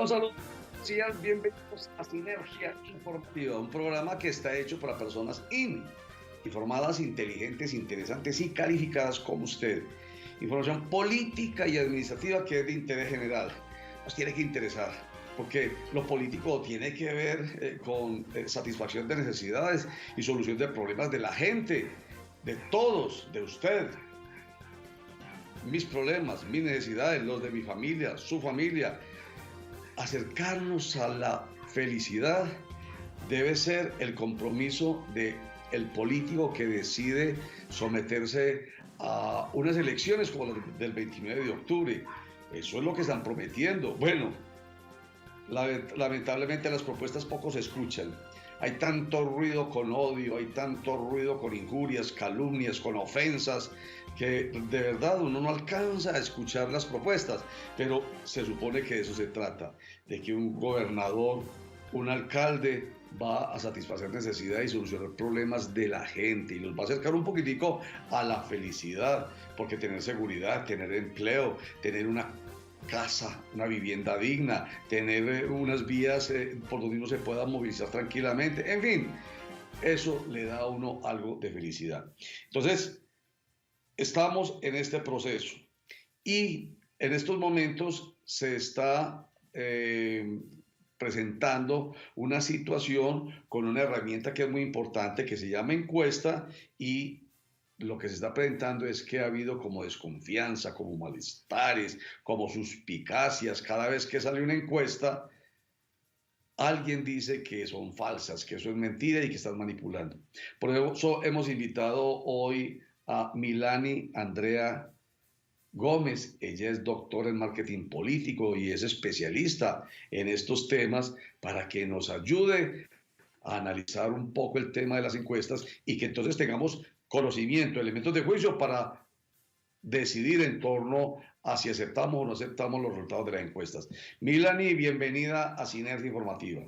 un saludo. Sean bienvenidos a Sinergia Informativa, un programa que está hecho para personas informadas, inteligentes, interesantes y calificadas como usted. Información política y administrativa que es de interés general. Nos tiene que interesar, porque lo político tiene que ver con satisfacción de necesidades y solución de problemas de la gente, de todos, de usted. Mis problemas, mis necesidades, los de mi familia, su familia. Acercarnos a la felicidad debe ser el compromiso del político que decide someterse a unas elecciones como las del 29 de octubre. Eso es lo que están prometiendo. Bueno, lamentablemente las propuestas poco se escuchan. Hay tanto ruido con odio, hay tanto ruido con injurias, calumnias, con ofensas, que de verdad uno no alcanza a escuchar las propuestas, pero se supone que de eso se trata, de que un gobernador, un alcalde va a satisfacer necesidades y solucionar problemas de la gente y los va a acercar un poquitico a la felicidad, porque tener seguridad, tener empleo, tener una casa, una vivienda digna, tener unas vías por donde uno se pueda movilizar tranquilamente, en fin, eso le da a uno algo de felicidad. Entonces, estamos en este proceso y en estos momentos se está presentando una situación con una herramienta que es muy importante que se llama encuesta, y lo que se está presentando es que ha habido como desconfianza, como malestares, como suspicacias. Cada vez que sale una encuesta, alguien dice que son falsas, que eso es mentira y que están manipulando. Por eso hemos invitado hoy a Milani Andrea Gómez. Ella es doctora en marketing político y es especialista en estos temas, para que nos ayude a analizar un poco el tema de las encuestas y que entonces tengamos conocimiento, elementos de juicio para decidir en torno a si aceptamos o no aceptamos los resultados de las encuestas. Milani, bienvenida a Sinergia Informativa.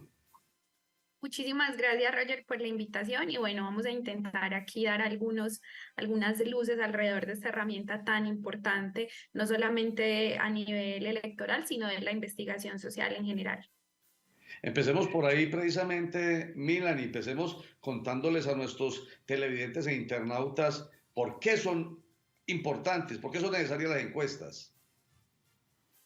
Muchísimas gracias, Roger, por la invitación y bueno, vamos a intentar aquí dar algunas luces alrededor de esta herramienta tan importante, no solamente a nivel electoral, sino de la investigación social en general. Empecemos por ahí precisamente, Milani, empecemos contándoles a nuestros televidentes e internautas por qué son importantes, por qué son necesarias las encuestas.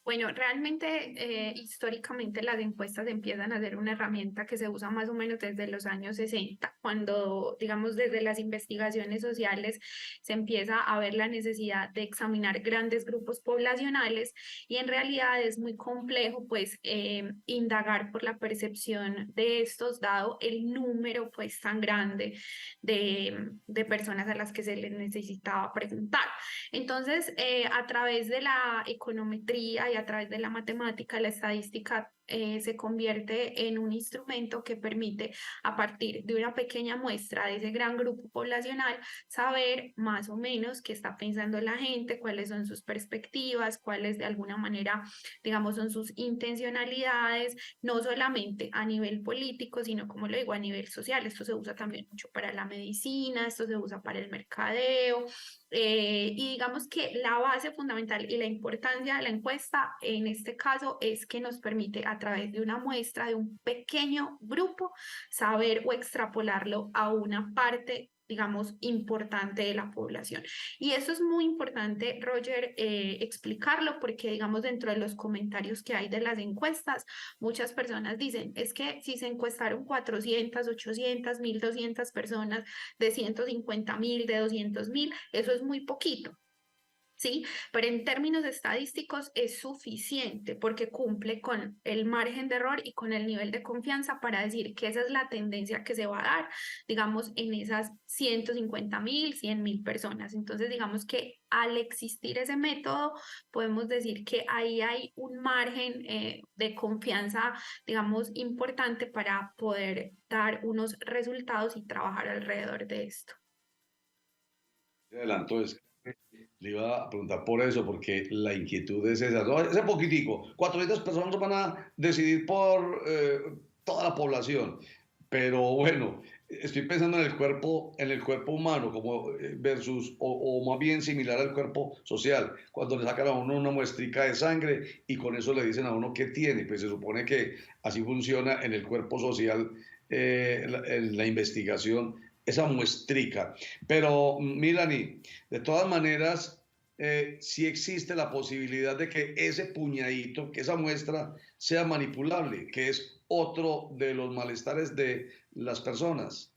Bueno, realmente históricamente las encuestas empiezan a ser una herramienta que se usa más o menos desde los años 60, cuando, digamos, desde las investigaciones sociales se empieza a ver la necesidad de examinar grandes grupos poblacionales y en realidad es muy complejo, pues, indagar por la percepción de estos, dado el número, pues, tan grande de personas a las que se les necesitaba preguntar. Entonces, a través de la econometría y a través de la matemática, la estadística se convierte en un instrumento que permite, a partir de una pequeña muestra de ese gran grupo poblacional, saber más o menos qué está pensando la gente, cuáles son sus perspectivas, cuáles de alguna manera, digamos, son sus intencionalidades, no solamente a nivel político, sino, como lo digo, a nivel social. Esto se usa también mucho para la medicina, esto se usa para el mercadeo. Y digamos que la base fundamental y la importancia de la encuesta en este caso es que nos permite, a través de una muestra de un pequeño grupo, saber o extrapolarlo a una parte, digamos, importante de la población. Y eso es muy importante, Roger, explicarlo, porque, digamos, dentro de los comentarios que hay de las encuestas, muchas personas dicen, es que si se encuestaron 400, 800, 1.200 personas de 150.000, de 200.000, eso es muy poquito. ¿Sí? Pero en términos estadísticos es suficiente porque cumple con el margen de error y con el nivel de confianza para decir que esa es la tendencia que se va a dar, digamos, en esas 150.000, 100.000 personas. Entonces, digamos que al existir ese método, podemos decir que ahí hay un margen de confianza, digamos, importante para poder dar unos resultados y trabajar alrededor de esto. Adelanto, es que le iba a preguntar por eso, porque la inquietud es esa. ¿No? Ese poquitico, 400 personas no van a decidir por toda la población. Pero bueno, estoy pensando en el cuerpo humano, como versus, o más bien similar al cuerpo social, cuando le sacan a uno una muestrica de sangre y con eso le dicen a uno qué tiene, pues se supone que así funciona en el cuerpo social en la investigación, esa muestrica. Pero, Milani, de todas maneras, sí existe la posibilidad de que ese puñadito, que esa muestra sea manipulable, que es otro de los malestares de las personas.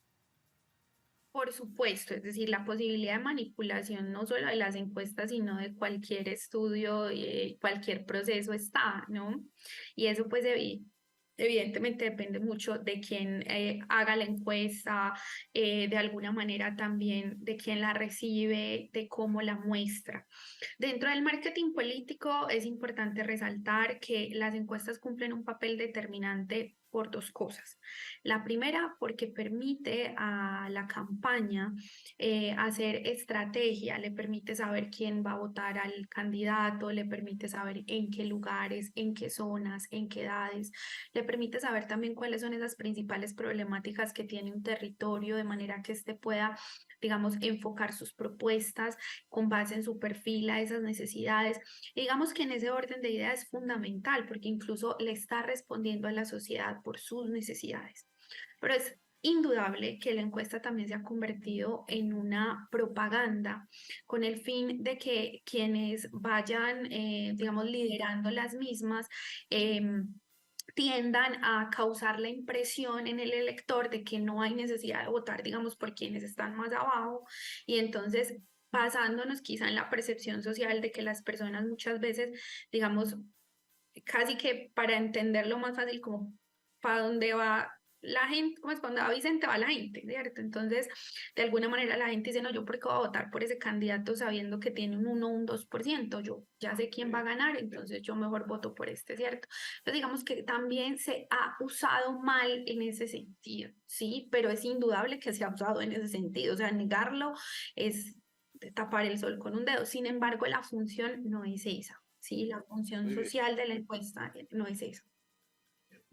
Por supuesto, es decir, la posibilidad de manipulación no solo de las encuestas, sino de cualquier estudio, cualquier proceso está, ¿no? Y eso pues evidentemente depende mucho de quién haga la encuesta, de alguna manera también de quién la recibe, de cómo la muestra. Dentro del marketing político es importante resaltar que las encuestas cumplen un papel determinante por dos cosas. La primera, porque permite a la campaña hacer estrategia, le permite saber quién va a votar al candidato, le permite saber en qué lugares, en qué zonas, en qué edades, le permite saber también cuáles son esas principales problemáticas que tiene un territorio, de manera que éste pueda, digamos, enfocar sus propuestas con base en su perfil a esas necesidades. Y digamos que en ese orden de ideas es fundamental porque incluso le está respondiendo a la sociedad por sus necesidades. Pero es indudable que la encuesta también se ha convertido en una propaganda con el fin de que quienes vayan, digamos, liderando las mismas, tiendan a causar la impresión en el elector de que no hay necesidad de votar, digamos, por quienes están más abajo. Y entonces, basándonos quizá en la percepción social de que las personas muchas veces, digamos, casi que para entenderlo más fácil, como para dónde va la gente, como es cuando va Vicente va la gente, ¿cierto? Entonces, de alguna manera la gente dice, no, yo por qué voy a votar por ese candidato sabiendo que tiene un 1 o un 2%, yo ya sé quién va a ganar, entonces yo mejor voto por este, ¿cierto? Entonces, digamos que también se ha usado mal en ese sentido, ¿sí? Pero es indudable que se ha usado en ese sentido, o sea, negarlo es tapar el sol con un dedo. Sin embargo, la función no es esa. Sí, la función Muy bien, social de la encuesta no es eso.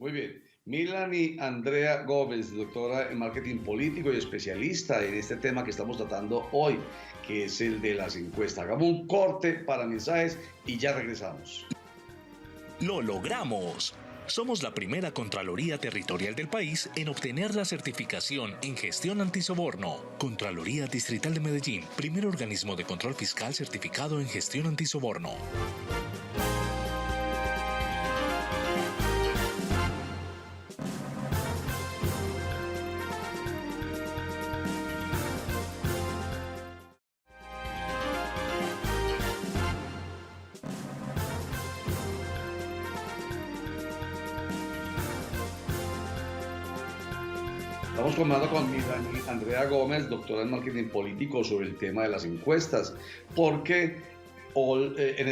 muy bien. Milani Andrea Gómez, doctora en marketing político y especialista en este tema que estamos tratando hoy, que es el de las encuestas. Hagamos un corte para mensajes y ya regresamos. ¡Lo logramos! Somos la primera Contraloría Territorial del país en obtener la certificación en gestión antisoborno. Contraloría Distrital de Medellín, primer organismo de control fiscal certificado en gestión antisoborno. Estamos conversando con Milani Andrea Gómez, doctora en marketing político, sobre el tema de las encuestas, porque en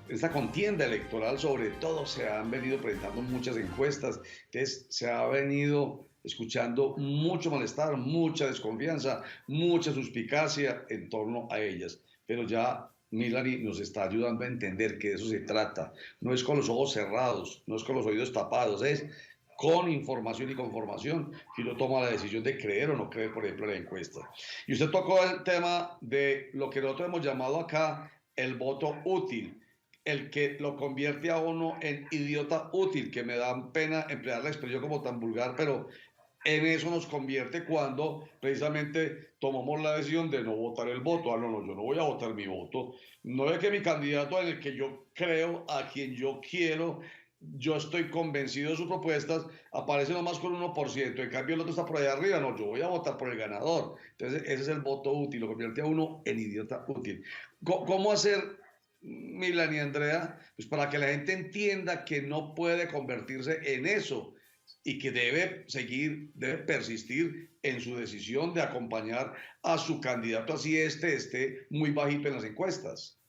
esta contienda electoral, sobre todo, se han venido presentando muchas encuestas, entonces se ha venido escuchando mucho malestar, mucha desconfianza, mucha suspicacia en torno a ellas, pero ya Milani nos está ayudando a entender que de eso se trata, no es con los ojos cerrados, no es con los oídos tapados, es con información y conformación que uno toma la decisión de creer o no creer, por ejemplo, en la encuesta. Y usted tocó el tema de lo que nosotros hemos llamado acá el voto útil, el que lo convierte a uno en idiota útil, que me da pena emplear la expresión como tan vulgar, pero en eso nos convierte cuando precisamente tomamos la decisión de no votar el voto. Ah, no, no, yo no voy a votar mi voto. No es que mi candidato en el que yo creo, a quien yo quiero, yo estoy convencido de sus propuestas, aparece nomás con 1%. En cambio, el otro está por allá arriba. No, yo voy a votar por el ganador. Entonces, ese es el voto útil, lo convierte a uno en idiota útil. ¿Cómo hacer, Milan y Andrea? Pues para que la gente entienda que no puede convertirse en eso y que debe seguir, debe persistir en su decisión de acompañar a su candidato, así esté muy bajito en las encuestas.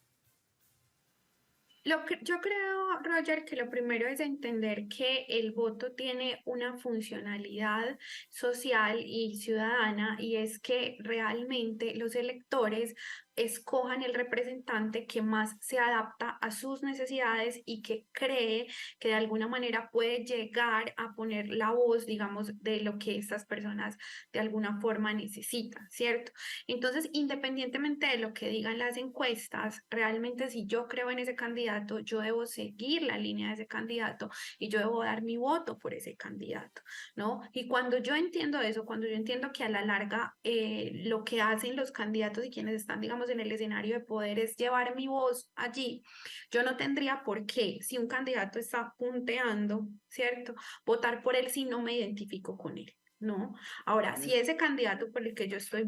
Yo creo, Roger, que lo primero es entender que el voto tiene una funcionalidad social y ciudadana y es que realmente los electores escojan el representante que más se adapta a sus necesidades y que cree que de alguna manera puede llegar a poner la voz, digamos, de lo que estas personas de alguna forma necesitan, ¿cierto? Entonces, independientemente de lo que digan las encuestas, realmente si yo creo en ese candidato, yo debo seguir la línea de ese candidato y yo debo dar mi voto por ese candidato, ¿no? Y cuando yo entiendo eso, cuando yo entiendo que a la larga lo que hacen los candidatos y quienes están, digamos, en el escenario de poder es llevar mi voz allí, yo no tendría por qué, si un candidato está punteando, ¿cierto? Votar por él si no me identifico con él. ¿No? Ahora, si ese candidato por el que yo estoy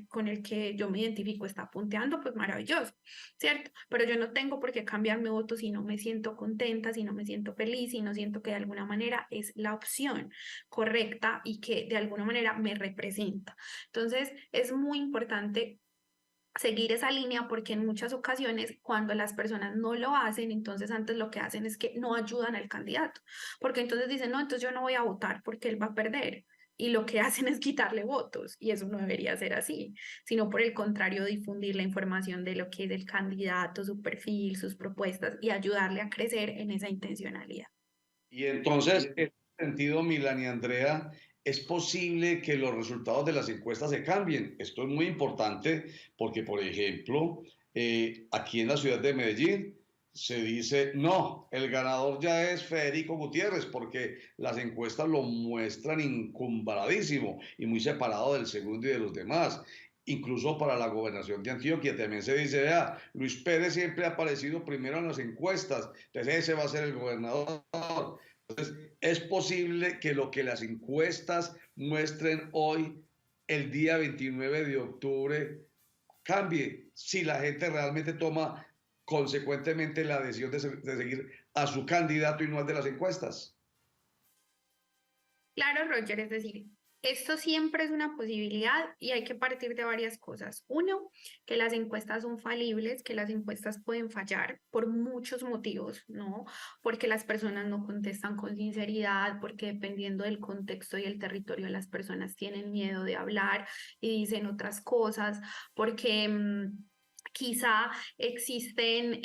con el que yo me identifico está punteando, pues maravilloso, ¿cierto? Pero yo no tengo por qué cambiar mi voto si no me siento contenta, si no me siento feliz, si no siento que de alguna manera es la opción correcta y que de alguna manera me representa. Entonces, es muy importante seguir esa línea porque en muchas ocasiones cuando las personas no lo hacen, entonces antes lo que hacen es que no ayudan al candidato, porque entonces dicen, no, entonces yo no voy a votar porque él va a perder. Y lo que hacen es quitarle votos, y eso no debería ser así, sino por el contrario, difundir la información de lo que es el candidato, su perfil, sus propuestas y ayudarle a crecer en esa intencionalidad. Y entonces, en ese sentido, Milán y Andrea, es posible que los resultados de las encuestas se cambien. Esto es muy importante porque, por ejemplo, aquí en la ciudad de Medellín se dice, no, el ganador ya es Federico Gutiérrez porque las encuestas lo muestran incumbradísimo y muy separado del segundo y de los demás. Incluso para la gobernación de Antioquia también se dice, vea, Luis Pérez siempre ha aparecido primero en las encuestas, entonces ese va a ser el gobernador. Entonces, es posible que lo que las encuestas muestren hoy, el día 29 de octubre, cambie si la gente realmente toma consecuentemente la decisión de seguir a su candidato y no al de las encuestas. Claro, Roger, es decir, esto siempre es una posibilidad y hay que partir de varias cosas. Uno, que las encuestas son falibles, que las encuestas pueden fallar por muchos motivos, ¿no? Porque las personas no contestan con sinceridad, porque dependiendo del contexto y el territorio, las personas tienen miedo de hablar y dicen otras cosas, porque quizá existen,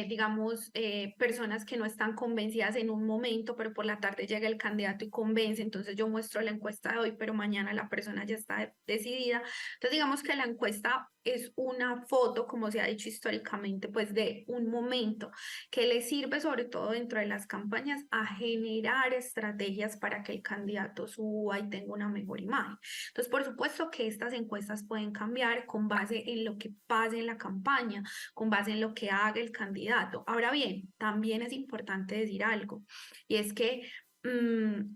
digamos, personas que no están convencidas en un momento, pero por la tarde llega el candidato y convence, entonces yo muestro la encuesta de hoy, pero mañana la persona ya está decidida. Entonces, digamos que la encuesta es una foto, como se ha dicho históricamente, pues de un momento que le sirve sobre todo dentro de las campañas a generar estrategias para que el candidato suba y tenga una mejor imagen. Entonces, por supuesto que estas encuestas pueden cambiar con base en lo que pase en la campaña, con base en lo que haga el candidato. Ahora bien, también es importante decir algo, y es que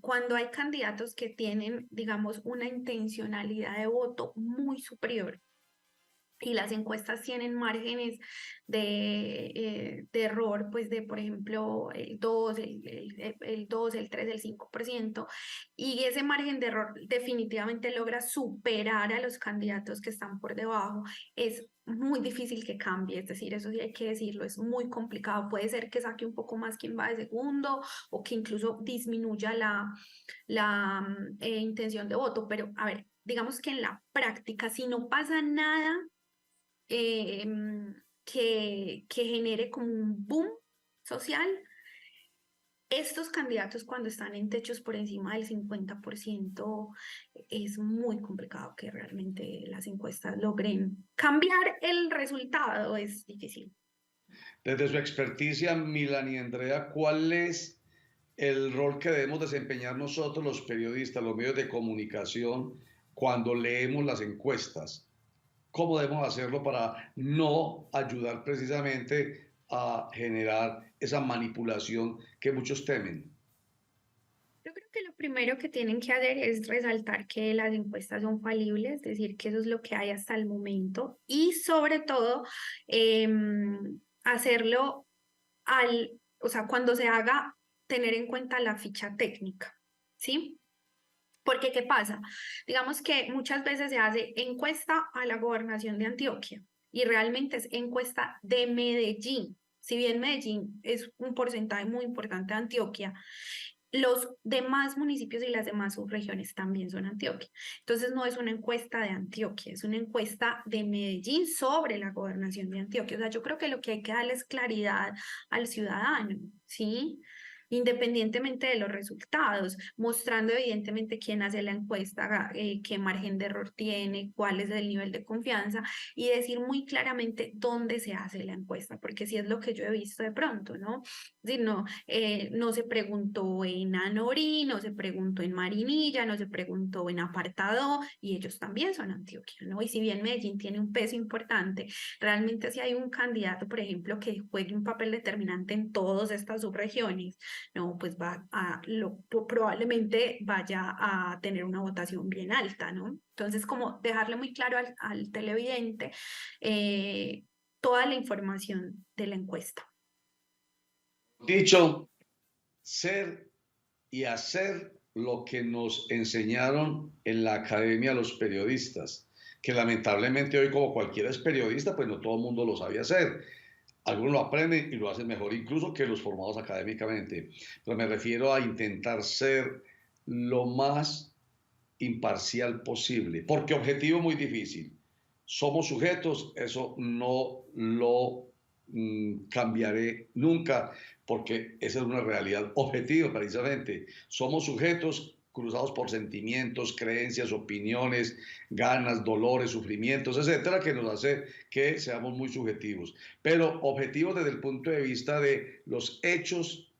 cuando hay candidatos que tienen, digamos, una intencionalidad de voto muy superior, y las encuestas tienen márgenes de error, pues de, por ejemplo, el 2, el 2, el 3, el 5%, y ese margen de error definitivamente logra superar a los candidatos que están por debajo, es muy difícil que cambie, es decir, eso sí hay que decirlo, es muy complicado, puede ser que saque un poco más quien va de segundo o que incluso disminuya la intención de voto, pero a ver, digamos que en la práctica, si no pasa nada eh, que genere como un boom social, estos candidatos cuando están en techos por encima del 50% es muy complicado que realmente las encuestas logren cambiar el resultado, es difícil. Desde su experticia, Milán y Andrea, ¿cuál es el rol que debemos desempeñar nosotros los periodistas, los medios de comunicación, cuando leemos las encuestas? ¿Cómo debemos hacerlo para no ayudar precisamente a generar esa manipulación que muchos temen? Yo creo que lo primero que tienen que hacer es resaltar que las encuestas son falibles, es decir, que eso es lo que hay hasta el momento y sobre todo hacerlo o sea, cuando se haga, tener en cuenta la ficha técnica, ¿sí? Porque, ¿qué pasa? Digamos que muchas veces se hace encuesta a la gobernación de Antioquia y realmente es encuesta de Medellín. Si bien Medellín es un porcentaje muy importante de Antioquia, los demás municipios y las demás subregiones también son Antioquia. Entonces no es una encuesta de Antioquia, es una encuesta de Medellín sobre la gobernación de Antioquia. O sea, yo creo que lo que hay que darle es claridad al ciudadano, ¿sí? Independientemente de los resultados, mostrando evidentemente quién hace la encuesta, qué margen de error tiene, cuál es el nivel de confianza y decir muy claramente dónde se hace la encuesta, porque si es lo que yo he visto de pronto, ¿no? Si no, no se preguntó en Anorí, no se preguntó en Marinilla, no se preguntó en Apartado, y ellos también son Antioquia, ¿no? Y si bien Medellín tiene un peso importante, realmente si hay un candidato, por ejemplo, que juegue un papel determinante en todas estas subregiones, no, pues probablemente vaya a tener una votación bien alta, ¿no? Entonces, como dejarle muy claro al televidente toda la información de la encuesta. Dicho, ser y hacer lo que nos enseñaron en la academia los periodistas, que lamentablemente hoy como cualquiera es periodista, pues no todo el mundo lo sabe hacer. Algunos lo aprenden y lo hacen mejor incluso que los formados académicamente. Pero me refiero a intentar ser lo más imparcial posible, porque objetivo muy difícil. Somos sujetos, eso no lo cambiaré nunca, porque esa es una realidad objetiva precisamente. Somos sujetos cruzados por sentimientos, creencias, opiniones, ganas, dolores, sufrimientos, etcétera, que nos hace que seamos muy subjetivos. Pero objetivos desde el punto de vista de los hechos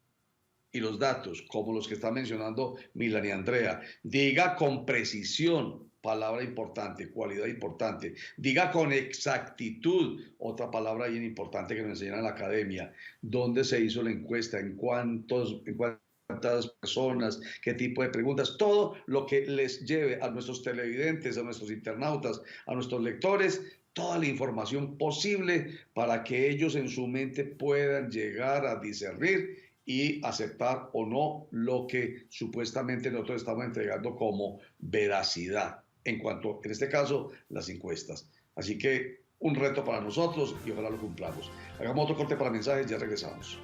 y los datos, como los que está mencionando Milan y Andrea. Diga con precisión, palabra importante, cualidad importante. Diga con exactitud, otra palabra bien importante que nos enseñan en la academia. ¿Dónde se hizo la encuesta? ¿En cuántas personas? ¿Qué tipo de preguntas? Todo lo que les lleve a nuestros televidentes, a nuestros internautas, a nuestros lectores, toda la información posible para que ellos en su mente puedan llegar a discernir y aceptar o no lo que supuestamente nosotros estamos entregando como veracidad en cuanto, en este caso, las encuestas. Así que un reto para nosotros y ojalá lo cumplamos. Hagamos otro corte para mensajes, ya regresamos.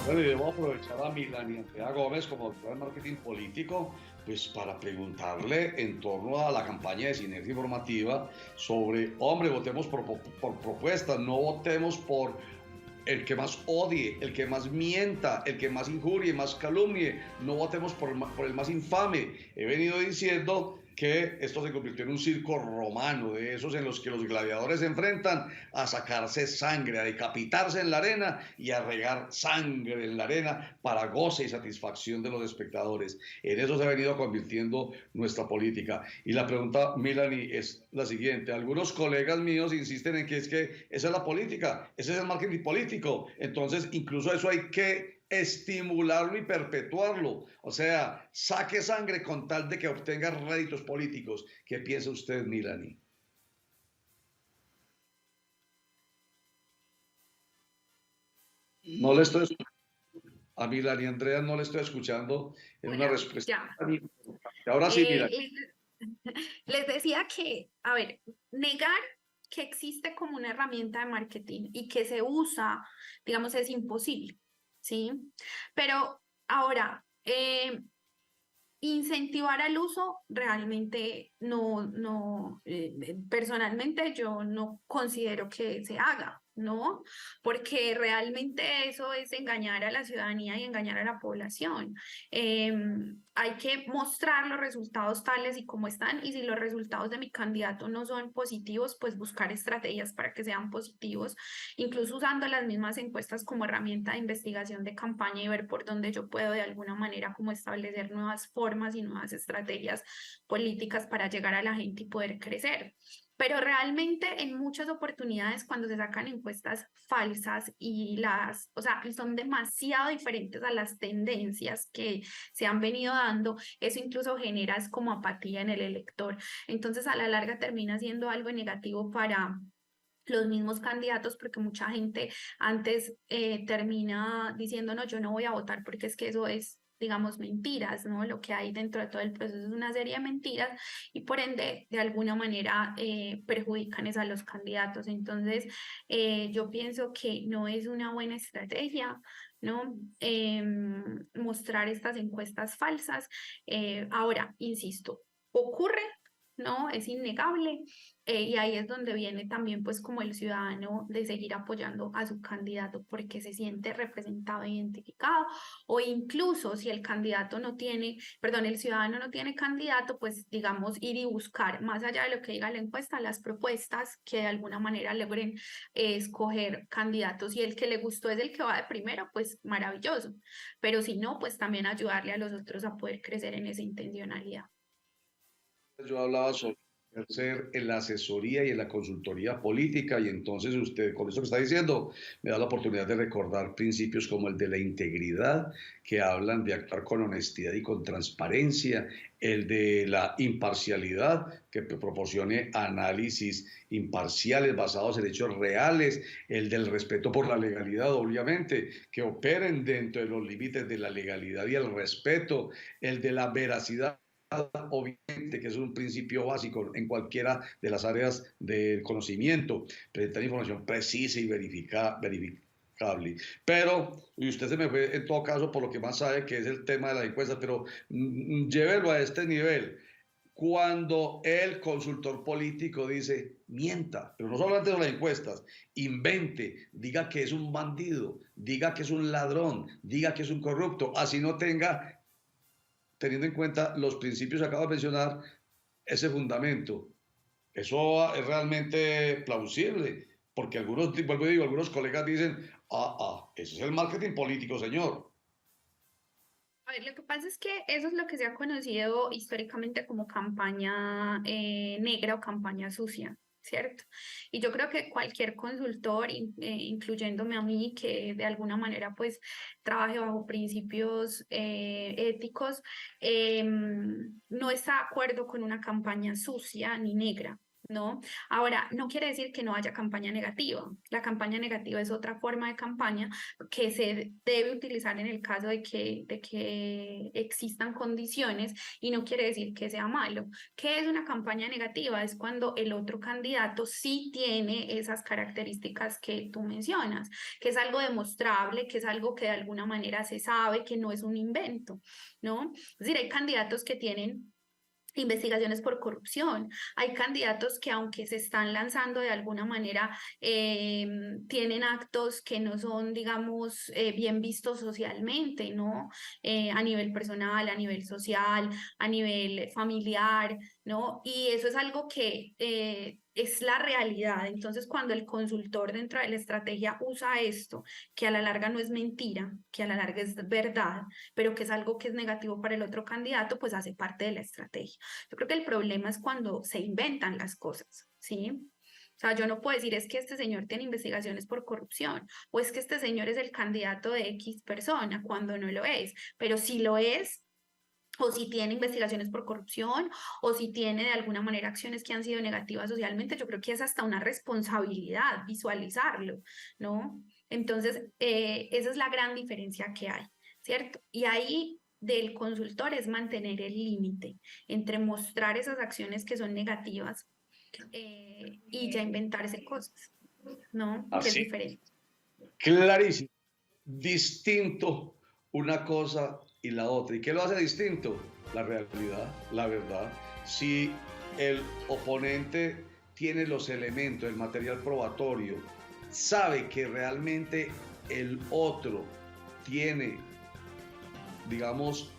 Bueno, y debo aprovechar a Milan y Andrea Gómez como doctora de marketing político, pues para preguntarle en torno a la campaña de Sinergia Informativa sobre, hombre, votemos por propuestas, no votemos por el que más odie, el que más mienta, el que más injurie, más calumnie, no votemos por el más infame. He venido diciendo que esto se convirtió en un circo romano, de esos en los que los gladiadores se enfrentan a sacarse sangre, a decapitarse en la arena y a regar sangre en la arena para goce y satisfacción de los espectadores. En eso se ha venido convirtiendo nuestra política. Y la pregunta, Milani, es la siguiente. Algunos colegas míos insisten en que esa es la política, ese es el marketing político. Entonces, incluso eso hay que estimularlo y perpetuarlo. O sea, saque sangre con tal de que obtenga réditos políticos. ¿Qué piensa usted, Milani? No le estoy escuchando. A Milani Andrea no le estoy escuchando en una respuesta. Ahora sí, Milani. Les decía que, a ver, negar que existe como una herramienta de marketing y que se usa, digamos, es imposible, ¿sí? Pero ahora, incentivar al uso realmente personalmente yo no considero que se haga, ¿no? Porque realmente eso es engañar a la ciudadanía y engañar a la población. Hay que mostrar los resultados tales y como están, y si los resultados de mi candidato no son positivos, pues buscar estrategias para que sean positivos, incluso usando las mismas encuestas como herramienta de investigación de campaña y ver por dónde yo puedo de alguna manera como establecer nuevas formas y nuevas estrategias políticas para llegar a la gente y poder crecer. Pero realmente en muchas oportunidades cuando se sacan encuestas falsas y o sea, son demasiado diferentes a las tendencias que se han venido dando, eso incluso genera es como apatía en el elector. Entonces a la larga termina siendo algo negativo para los mismos candidatos, porque mucha gente antes termina diciendo, no, yo no voy a votar porque es que eso es, digamos, mentiras, ¿no? Lo que hay dentro de todo el proceso es una serie de mentiras y por ende, de alguna manera, perjudican es a los candidatos. Entonces, yo pienso que no es una buena estrategia, ¿no? Mostrar estas encuestas falsas. Ahora, insisto, ocurre, ¿no? Es innegable. Y ahí es donde viene también pues como el ciudadano de seguir apoyando a su candidato porque se siente representado e identificado, o incluso si el candidato no tiene, perdón, el ciudadano no tiene candidato, pues digamos ir y buscar más allá de lo que diga la encuesta, las propuestas que de alguna manera logren escoger candidatos, y el que le gustó es el que va de primero, pues maravilloso, pero si no, pues también ayudarle a los otros a poder crecer en esa intencionalidad. Yo hablaba sobre ejercer en la asesoría y en la consultoría política, y entonces usted con eso que está diciendo me da la oportunidad de recordar principios como el de la integridad, que hablan de actuar con honestidad y con transparencia, el de la imparcialidad, que proporcione análisis imparciales basados en hechos reales, el del respeto por la legalidad, obviamente, que operen dentro de los límites de la legalidad y el respeto, el de la veracidad, obviamente, que es un principio básico en cualquiera de las áreas del conocimiento, presentar información precisa y verificable. Pero, y usted se me fue en todo caso por lo que más sabe, que es el tema de las encuestas, pero llévelo a este nivel. Cuando el consultor político dice, mienta, pero no solamente de las encuestas, invente, diga que es un bandido, diga que es un ladrón, diga que es un corrupto, así no tenga, teniendo en cuenta los principios que acabo de mencionar, ese fundamento. Eso es realmente plausible, porque algunos, vuelvo y digo, algunos colegas dicen, ese es el marketing político, señor. A ver, lo que pasa es que eso es lo que se ha conocido históricamente como campaña negra o campaña sucia, ¿cierto? Y yo creo que cualquier consultor, incluyéndome a mí, que de alguna manera pues trabaje bajo principios éticos, no está de acuerdo con una campaña sucia ni negra, ¿no? Ahora, no quiere decir que no haya campaña negativa. La campaña negativa es otra forma de campaña que se debe utilizar en el caso de que existan condiciones, y no quiere decir que sea malo. ¿Qué es una campaña negativa? Es cuando el otro candidato sí tiene esas características que tú mencionas, que es algo demostrable, que es algo que de alguna manera se sabe, que no es un invento, ¿no? Es decir, hay candidatos que tienen investigaciones por corrupción. Hay candidatos que aunque se están lanzando de alguna manera, tienen actos que no son, digamos, bien vistos socialmente, ¿no? A nivel personal, a nivel social, a nivel familiar, ¿no? Y eso es algo que es la realidad. Entonces, cuando el consultor dentro de la estrategia usa esto, que a la larga no es mentira, que a la larga es verdad, pero que es algo que es negativo para el otro candidato, pues hace parte de la estrategia. Yo creo que el problema es cuando se inventan las cosas, ¿sí? O sea, yo no puedo decir es que este señor tiene investigaciones por corrupción o es que este señor es el candidato de X persona cuando no lo es, pero si lo es, o si tiene investigaciones por corrupción, o si tiene de alguna manera acciones que han sido negativas socialmente, yo creo que es hasta una responsabilidad visualizarlo, ¿no? Entonces, esa es la gran diferencia que hay, ¿cierto? Y ahí del consultor es mantener el límite entre mostrar esas acciones que son negativas y ya inventarse cosas, ¿no? Que es Así, diferente. clarísimo. Distinto una cosa y la otra. ¿Y qué lo hace distinto? La realidad, la verdad. Si el oponente tiene los elementos, el material probatorio, sabe que realmente el otro tiene, digamos,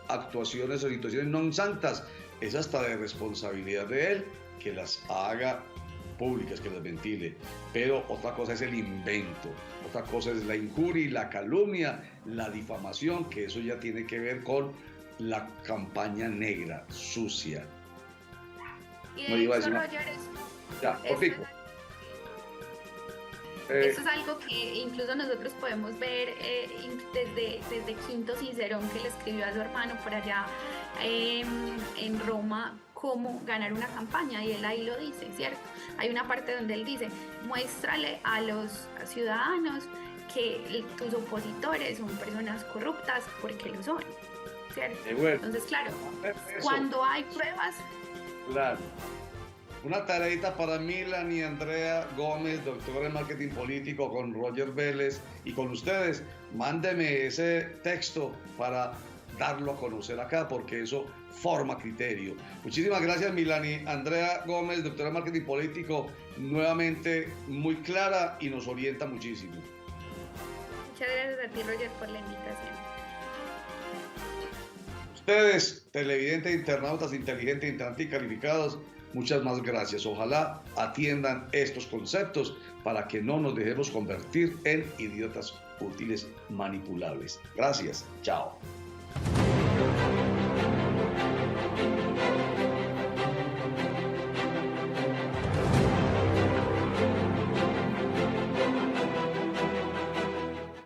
actuaciones o situaciones non santas, es hasta de responsabilidad de él que las haga públicas, que las ventile. Pero otra cosa es el invento, otra cosa es la injuria y la calumnia, la difamación, que eso ya tiene que ver con la campaña negra, sucia. Y No de iba a hecho, decir Roger, ya, es- cortico. eso es algo que incluso nosotros podemos ver desde Quinto Cicerón, que le escribió a su hermano por allá en Roma, cómo ganar una campaña, y él ahí lo dice, ¿cierto? Hay una parte donde él dice, muéstrale a los ciudadanos que tus opositores son personas corruptas porque lo son, ¿cierto? Bueno, Entonces, claro, eso, cuando hay pruebas, claro. Una tareita para Milan y Andrea Gómez, doctora en marketing político, con Roger Vélez y con ustedes. Mándeme ese texto para darlo a conocer acá, porque eso forma criterio. Muchísimas gracias, Milan y Andrea Gómez, doctora en marketing político, nuevamente muy clara y nos orienta muchísimo. muchas gracias a ti, Roger, por la invitación. Ustedes, televidentes, internautas inteligentes, integrantes y calificados, muchas más gracias. Ojalá atiendan estos conceptos para que no nos dejemos convertir en idiotas útiles manipulables. Gracias. Chao.